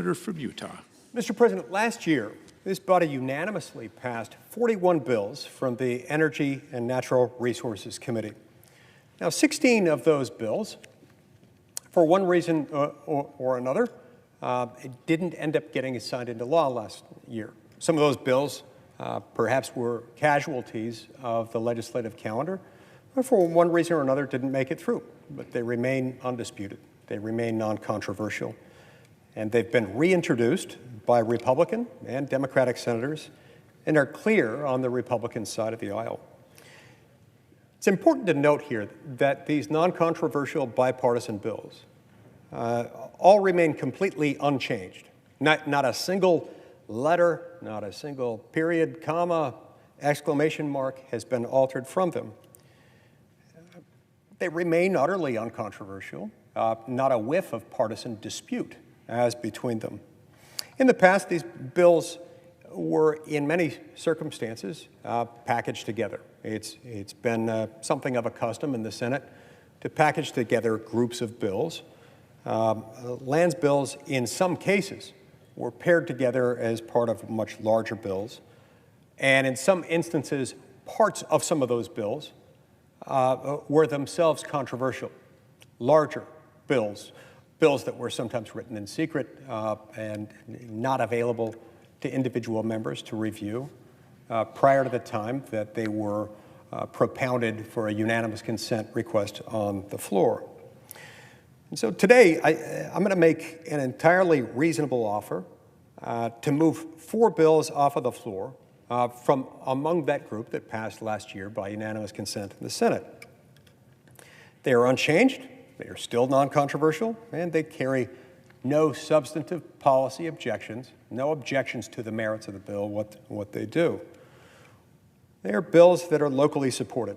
senator from Utah. Mr. President, last year, this body unanimously passed 41 bills from the Energy and Natural Resources Committee. Now, 16 of those bills, for one reason or another, it didn't end up getting signed into law last year. Some of those bills perhaps were casualties of the legislative calendar, or for one reason or another didn't make it through, but they remain undisputed. They remain non-controversial, and they've been reintroduced by Republican and Democratic senators and are clear on the Republican side of the aisle. It's important to note here that these non-controversial bipartisan bills all remain completely unchanged. Not a single letter, not a single period, comma, exclamation mark has been altered from them. They remain utterly uncontroversial, not a whiff of partisan dispute as between them. In the past, these bills were, in many circumstances, packaged together. It's been something of a custom in the Senate to package together groups of bills. Lands bills, in some cases, were paired together as part of much larger bills. And in some instances, parts of some of those bills were themselves controversial. Larger bills that were sometimes written in secret and not available to individual members to review prior to the time that they were propounded for a unanimous consent request on the floor. And so today, I'm going to make an entirely reasonable offer to move 4 bills off of the floor from among that group that passed last year by unanimous consent in the Senate. They are unchanged, they are still non-controversial, and they carry no substantive policy objections, no objections to the merits of the bill, what they do. They are bills that are locally supported,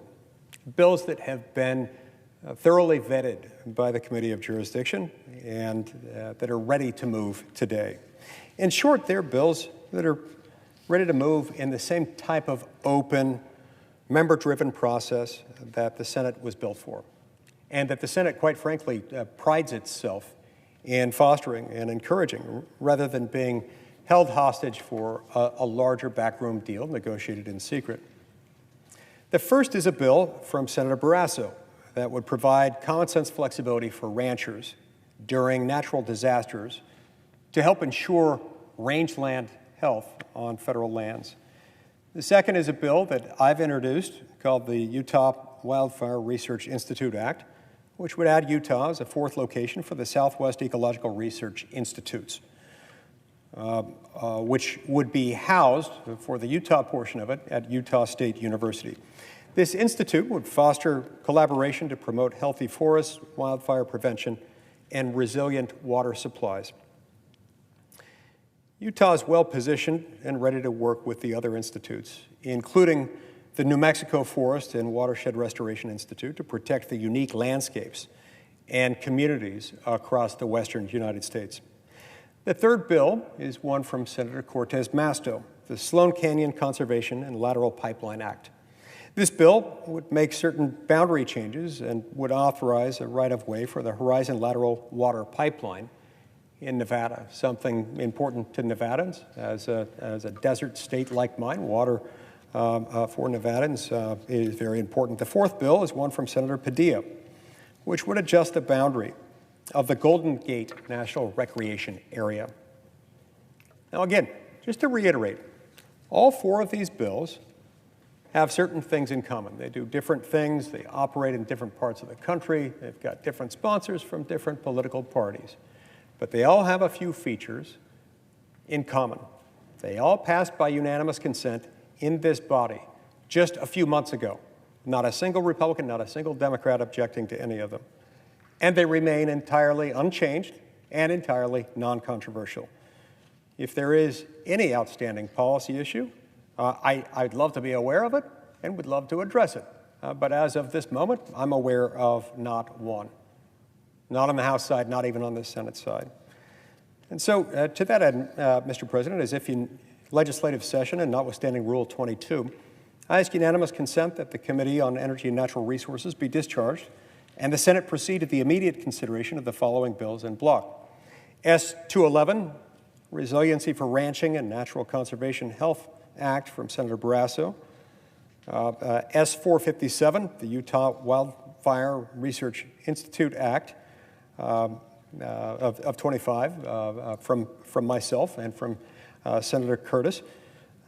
bills that have been thoroughly vetted by the Committee of Jurisdiction and that are ready to move today. In short, they're bills that are ready to move in the same type of open, member-driven process that the Senate was built for, and that the Senate, quite frankly, prides itself in fostering and encouraging, rather than being held hostage for a larger backroom deal negotiated in secret. The first is a bill from Senator Barrasso that would provide common sense flexibility for ranchers during natural disasters to help ensure rangeland health on federal lands. The second is a bill that I've introduced called the Utah Wildfire Research Institute Act, which would add Utah as a 4th location for the Southwest Ecological Research Institutes, which would be housed, for the Utah portion of it, at Utah State University. This institute would foster collaboration to promote healthy forests, wildfire prevention, and resilient water supplies. Utah is well positioned and ready to work with the other institutes, including the New Mexico Forest and Watershed Restoration Institute, to protect the unique landscapes and communities across the western United States. The third bill is one from Senator Cortez Masto, the Sloan Canyon Conservation and Lateral Pipeline Act. This bill would make certain boundary changes and would authorize a right-of-way for the Horizon Lateral Water Pipeline in Nevada, something important to Nevadans. As a desert state like mine, water for Nevadans is very important. The fourth bill is one from Senator Padilla, which would adjust the boundary of the Golden Gate National Recreation Area. Now again, just to reiterate, all 4 of these bills have certain things in common. They do different things, they operate in different parts of the country, they've got different sponsors from different political parties. But they all have a few features in common. They all passed by unanimous consent in this body just a few months ago. Not a single Republican, not a single Democrat objecting to any of them. And they remain entirely unchanged and entirely non-controversial. If there is any outstanding policy issue, I'd love to be aware of it and would love to address it. But as of this moment, I'm aware of not one. Not on the House side, not even on the Senate side. And so to that end, Mr. President, as if in legislative session and notwithstanding Rule 22, I ask unanimous consent that the Committee on Energy and Natural Resources be discharged and the Senate proceed to the immediate consideration of the following bills in block. S. 211, Resiliency for Ranching and Natural Conservation Health Act from Senator Barrasso. S-457, the Utah Wildfire Research Institute Act of 25 from myself and from Senator Curtis.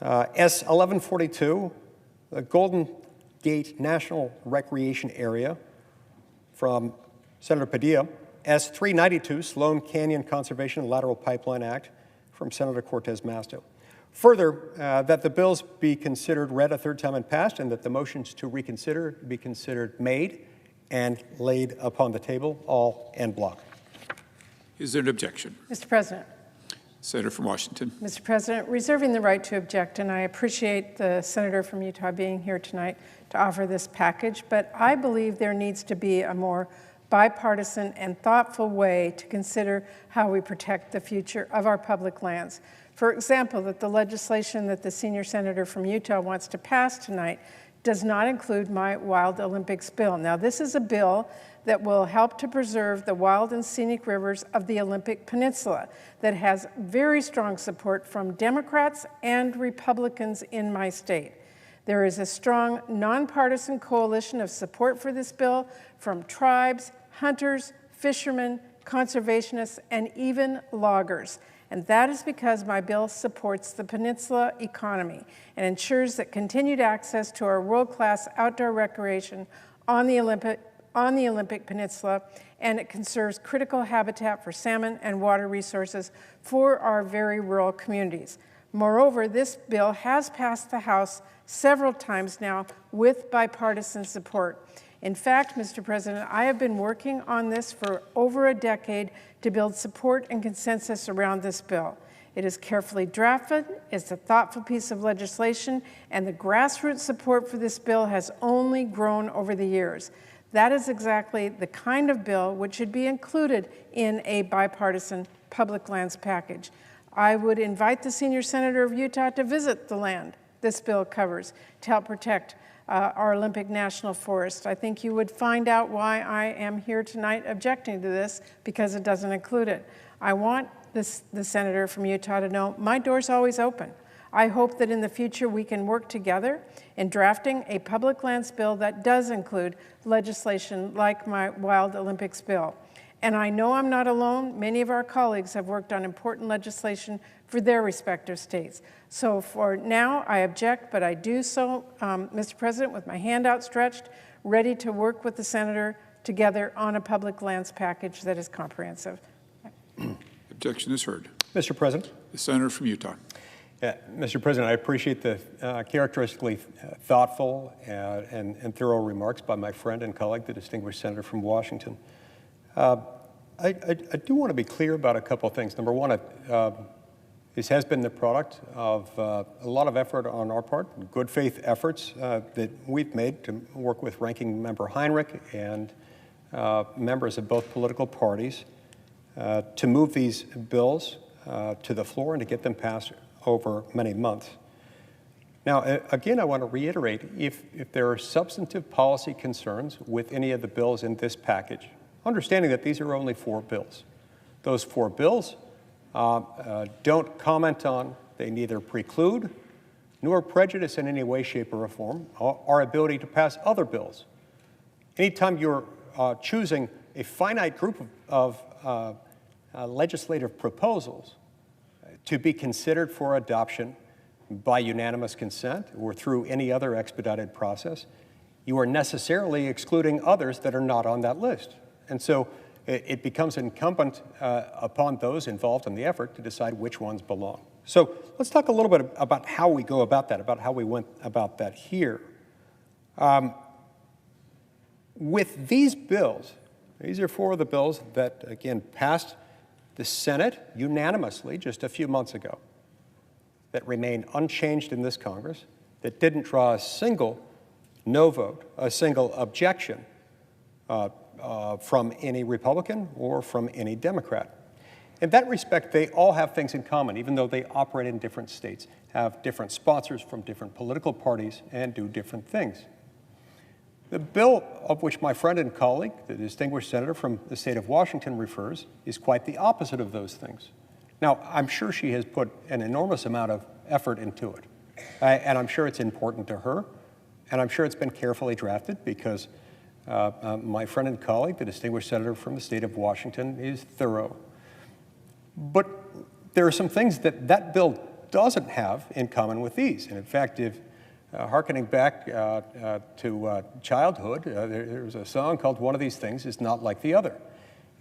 S-1142, the Golden Gate National Recreation Area from Senator Padilla. S-392, Sloan Canyon Conservation and Lateral Pipeline Act from Senator Cortez Masto. Further, that the bills be considered read a third time and passed, and that the motions to reconsider be considered made and laid upon the table, all en bloc. Is there an objection? Mr. President. Senator from Washington. Mr. President, reserving the right to object, and I appreciate the senator from Utah being here tonight to offer this package, but I believe there needs to be a more bipartisan and thoughtful way to consider how we protect the future of our public lands. For example, that the legislation that the senior senator from Utah wants to pass tonight does not include my Wild Olympics bill. Now, this is a bill that will help to preserve the wild and scenic rivers of the Olympic Peninsula that has very strong support from Democrats and Republicans in my state. There is a strong nonpartisan coalition of support for this bill from tribes, hunters, fishermen, conservationists, and even loggers. And that is because my bill supports the peninsula economy and ensures that continued access to our world-class outdoor recreation on the Olympic Peninsula, and it conserves critical habitat for salmon and water resources for our very rural communities. Moreover, this bill has passed the House several times now with bipartisan support. In fact, Mr. President, I have been working on this for over a decade to build support and consensus around this bill. It is carefully drafted, it's a thoughtful piece of legislation, and the grassroots support for this bill has only grown over the years. That is exactly the kind of bill which should be included in a bipartisan public lands package. I would invite the senior senator of Utah to visit the land this bill covers to help protect our Olympic National Forest. I think you would find out why I am here tonight objecting to this, because it doesn't include it. I want the senator from Utah to know my door's always open. I hope that in the future we can work together in drafting a public lands bill that does include legislation like my Wild Olympics bill. And I know I'm not alone. Many of our colleagues have worked on important legislation for their respective states. So for now, I object, but I do so, Mr. President, with my hand outstretched, ready to work with the senator together on a public lands package that is comprehensive. Objection is heard. Mr. President. The senator from Utah. Mr. President, I appreciate the characteristically thoughtful and thorough remarks by my friend and colleague, the distinguished senator from Washington. I do want to be clear about a couple of things. Number one, this has been the product of a lot of effort on our part, good faith efforts that we've made to work with Ranking Member Heinrich and members of both political parties to move these bills to the floor and to get them passed over many months. Now, again, I want to reiterate, if there are substantive policy concerns with any of the bills in this package, understanding that these are only 4 bills. Those 4 bills don't comment on, they neither preclude nor prejudice in any way, shape, or form our ability to pass other bills. Anytime you're choosing a finite group of legislative proposals to be considered for adoption by unanimous consent or through any other expedited process, you are necessarily excluding others that are not on that list. And so it becomes incumbent upon those involved in the effort to decide which ones belong. So let's talk a little bit about how we go about that, about how we went about that here. With these bills, these are 4 of the bills that, again, passed the Senate unanimously just a few months ago, that remain unchanged in this Congress, that didn't draw a single no vote, a single objection from any Republican or from any Democrat. In that respect, they all have things in common, even though they operate in different states, have different sponsors from different political parties, and do different things. The bill of which my friend and colleague, the distinguished senator from the state of Washington, refers is quite the opposite of those things. Now, I'm sure she has put an enormous amount of effort into it, and I'm sure it's important to her, and I'm sure it's been carefully drafted because my friend and colleague, the distinguished senator from the state of Washington, is thorough. But there are some things that that bill doesn't have in common with these. And in fact, if hearkening back to childhood, there's a song called "One of These Things Is Not Like the Other."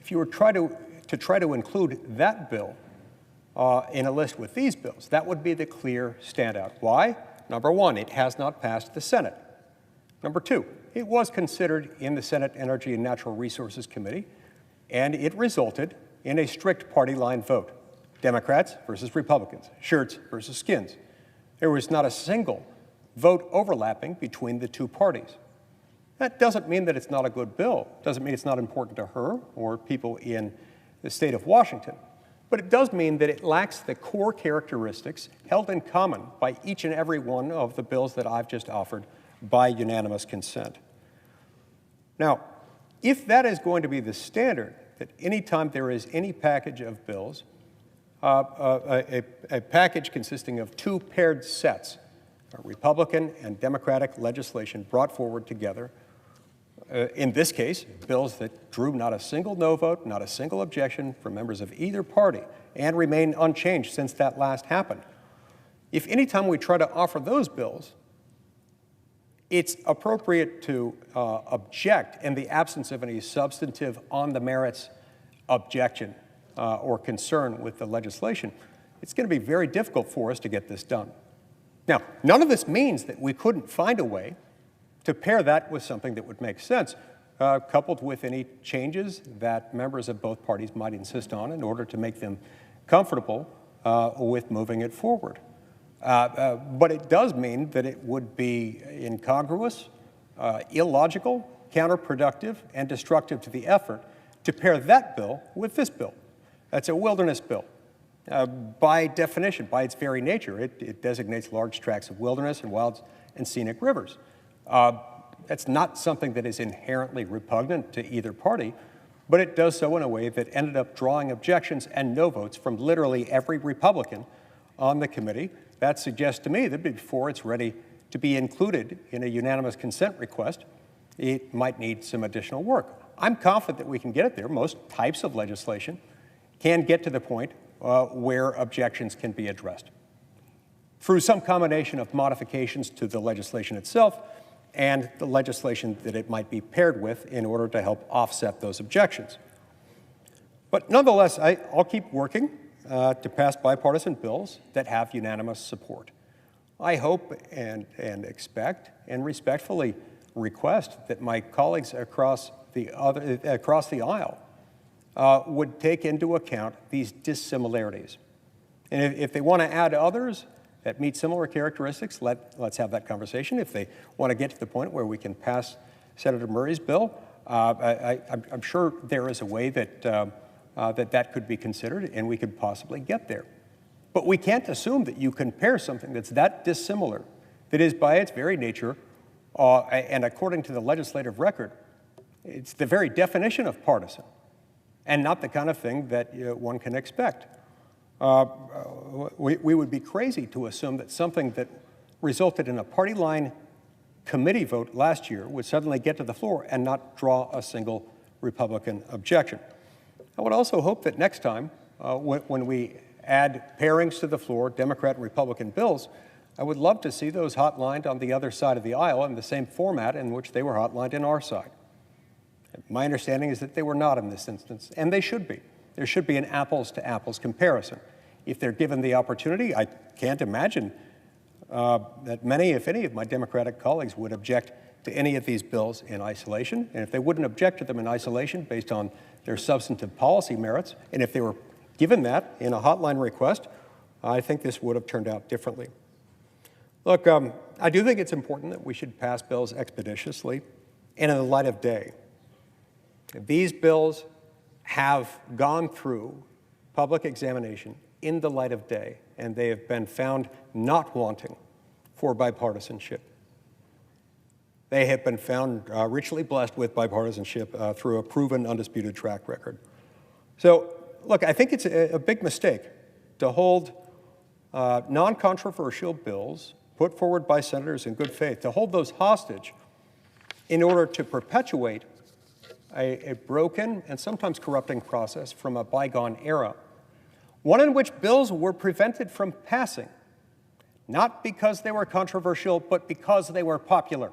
If you were try to include that bill in a list with these bills, that would be the clear standout. Why? Number one, it has not passed the Senate. Number two, it was considered in the Senate Energy and Natural Resources Committee, and it resulted in a strict party line vote. Democrats versus Republicans, shirts versus skins. There was not a single vote overlapping between the two parties. That doesn't mean that it's not a good bill. Doesn't mean it's not important to her or people in the state of Washington. But it does mean that it lacks the core characteristics held in common by each and every one of the bills that I've just offered by unanimous consent. Now, if that is going to be the standard, that anytime there is any package of bills, a package consisting of two paired sets, Republican and Democratic legislation brought forward together, in this case, bills that drew not a single no vote, not a single objection from members of either party, and remain unchanged since that last happened. If anytime we try to offer those bills, it's appropriate to object in the absence of any substantive on the merits objection or concern with the legislation, it's going to be very difficult for us to get this done. Now, none of this means that we couldn't find a way to pair that with something that would make sense, coupled with any changes that members of both parties might insist on in order to make them comfortable with moving it forward. But it does mean that it would be incongruous, illogical, counterproductive, and destructive to the effort to pair that bill with this bill. That's a wilderness bill. By definition, by its very nature, it designates large tracts of wilderness and wild and scenic rivers. That's not something that is inherently repugnant to either party, but it does so in a way that ended up drawing objections and no votes from literally every Republican on the committee. That suggests to me that before it's ready to be included in a unanimous consent request, it might need some additional work. I'm confident that we can get it there. Most types of legislation can get to the point where objections can be addressed through some combination of modifications to the legislation itself and the legislation that it might be paired with in order to help offset those objections. But nonetheless, I'll keep working to pass bipartisan bills that have unanimous support. I hope and expect and respectfully request that my colleagues across the aisle would take into account these dissimilarities. And if they want to add others that meet similar characteristics, let's have that conversation. If they want to get to the point where we can pass Senator Murray's bill, I'm sure there is a way that that could be considered and we could possibly get there. But we can't assume that you can pair something that's that dissimilar, that is by its very nature, and according to the legislative record, it's the very definition of partisan, and not the kind of thing that one can expect. We would be crazy to assume that something that resulted in a party line committee vote last year would suddenly get to the floor and not draw a single Republican objection. I would also hope that next time, when we add pairings to the floor, Democrat and Republican bills, I would love to see those hotlined on the other side of the aisle in the same format in which they were hotlined in our side. My understanding is that they were not in this instance, and they should be. There should be an apples-to-apples comparison. If they're given the opportunity, I can't imagine that many, if any, of my Democratic colleagues would object to any of these bills in isolation. And if they wouldn't object to them in isolation based on their substantive policy merits, and if they were given that in a hotline request, I think this would have turned out differently. Look, I do think it's important that we should pass bills expeditiously and in the light of day. These bills have gone through public examination in the light of day, and they have been found not wanting for bipartisanship. They have been found richly blessed with bipartisanship through a proven, undisputed track record. So, look, I think it's a big mistake to hold non-controversial bills put forward by senators in good faith, to hold those hostage in order to perpetuate a broken and sometimes corrupting process from a bygone era, one in which bills were prevented from passing, not because they were controversial, but because they were popular,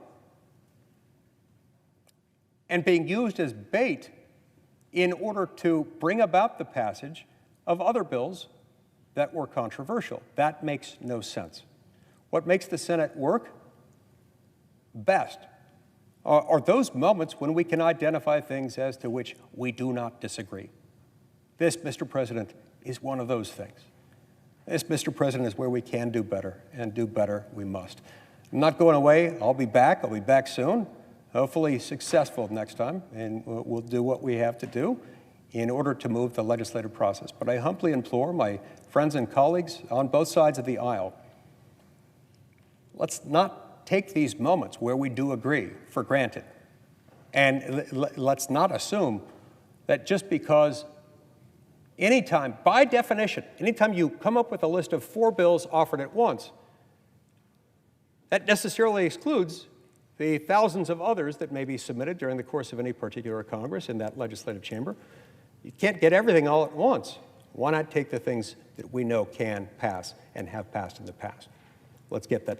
and being used as bait in order to bring about the passage of other bills that were controversial. That makes no sense. What makes the Senate work best are those moments when we can identify things as to which we do not disagree. This, Mr. President, is one of those things. This, Mr. President, is where we can do better, and do better we must. I'm not going away. I'll be back. I'll be back soon, hopefully successful next time, and we'll do what we have to do in order to move the legislative process. But I humbly implore my friends and colleagues on both sides of the aisle, let's not take these moments where we do agree for granted. And let's not assume that just because anytime, by definition, anytime you come up with a list of 4 bills offered at once, that necessarily excludes the thousands of others that may be submitted during the course of any particular Congress in that legislative chamber. You can't get everything all at once. Why not take the things that we know can pass and have passed in the past? Let's get that done.